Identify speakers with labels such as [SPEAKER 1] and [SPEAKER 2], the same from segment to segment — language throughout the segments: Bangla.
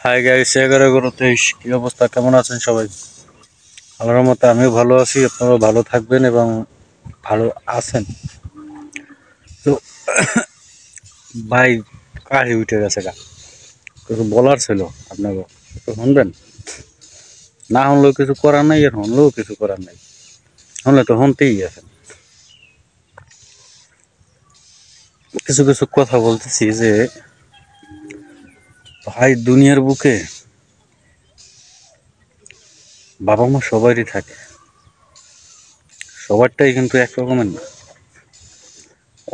[SPEAKER 1] হাই গাইস, 11-23 কি অবস্থা? কেমন আছেন সবাই? আল্লাহর রহমতে আমিও ভালো আছি, আপনারাও ভালো থাকবেন এবং ভালো আছেন। তো ভাই, কাহি উঠে গেছে গা। কিছু বলার ছিল আপনাকে, একটু শুনবেন? না শুনলেও কিছু করার নাই, আর শুনলেও কিছু করার নাই। শুনলে তো শুনতেই আছেন। কিছু কিছু কথা বলতেছি যে ভাই, দুনিয়ার বুকে বাবা মা সবারই থাকে, সবারটাই কিন্তু একরকমের না।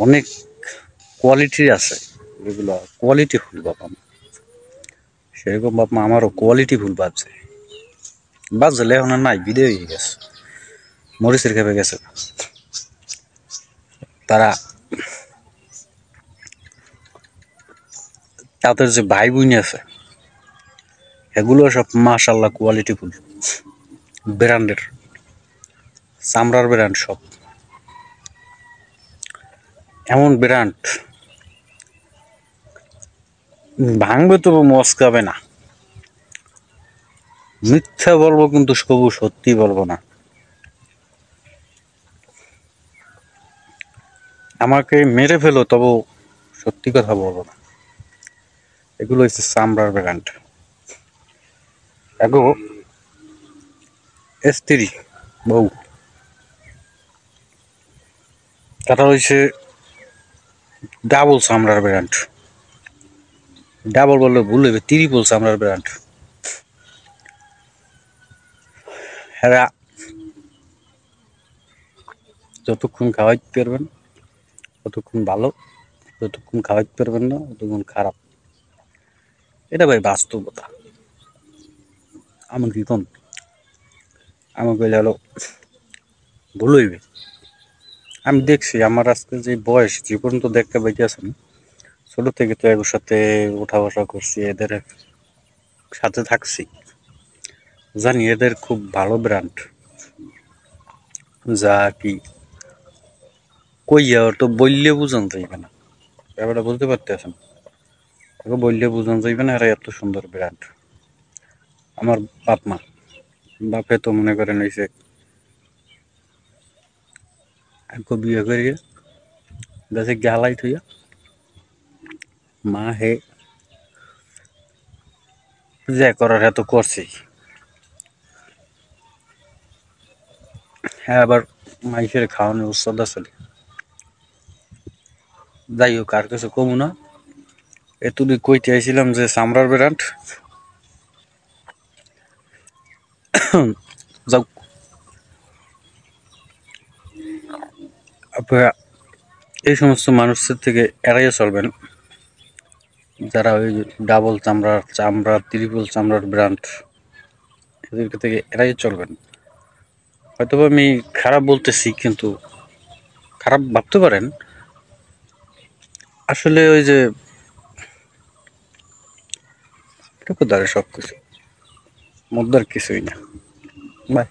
[SPEAKER 1] অনেক কোয়ালিটির আছে, যেগুলো কোয়ালিটিফুল বাবা মা। সেরকম বাপ মা আমারও কোয়ালিটিফুল বাজছে, বাজলে এখন আর নাই, বিদে হয়ে গেছে, মরিচের খেপে গেছে। তারা তাদের যে ভাই বোন আছে, এগুলো সব মাশাল্লাহ কোয়ালিটিফুল, ব্র্যান্ডের, চামড়ার ব্র্যান্ড সব। এমন ব্র্যান্ড ভাঙবে তবু মস্কাবে না। মিথ্যা বলবো কিন্তু সবু সত্যি বলবো না। আমাকে মেরে ফেলো তবু সত্যি কথা বলবো না। এগুলো হচ্ছে চামড়ার ব্র্যান্ড। এগো স্ত্রী বউ, তারা হচ্ছে ডাবল চামড়ার ব্র্যান্ড। ডাবল বললে ভুল হইবে, ত্রিপল চামড়ার ব্র্যান্ড। এরা যতক্ষণ খাওয়াইতে পারবেন ততক্ষণ ভালো, যতক্ষণ খাওয়াইতে পারবেন না ততক্ষণ খারাপ। এটা ভাই বাস্তবতা। আমার কি কোন আমাকে কইলে হলো ভুল হইবে। আমি দেখছি আমার আজকে যে বয়স, যে পর্যন্ত দেখতে পাইতেছেন, ছোট থেকে তো এর সাথে উঠা বসা করছি, এদের সাথে থাকছি, জানি এদের খুব ভালো ব্র্যান্ড। যা কি কইয়া তো বললে বুঝান যাইবে না, ব্যাপারটা বুঝতে পারতেছেন? তোকে বললে বুঝান যাইবে না, এরা এত সুন্দর ব্র্যান্ড। আমার বাপ মা, বাপে তো মনে করেন হইছে বিয়ে করিয়ে দেশে গেলাই থইয়া, মা হে যে করার এত করছি। হ্যাঁ, আবার মাইসের খাওয়ানোর উৎসদ আছে। যাই হোক, আর কিছু কমু না। এতদিন কইতে আইছিলাম যে চামড়ার ব্র্যান্ড। যাও, আপনারা এই সমস্ত মানুষদের থেকে এড়াইয়া চলবেন, যারা ওই ডাবল চামড়া ত্রিপল চামড়ার ব্র্যান্ড, এদের থেকে এড়াইয়া চলবেন। হয়তো আমি খারাপ বলতেছি, কিন্তু খারাপ ভাবতে পারেন, আসলে ওই যে এটা দ্বারা সবকিছু, মুদ্রার কিছুই না। বাই।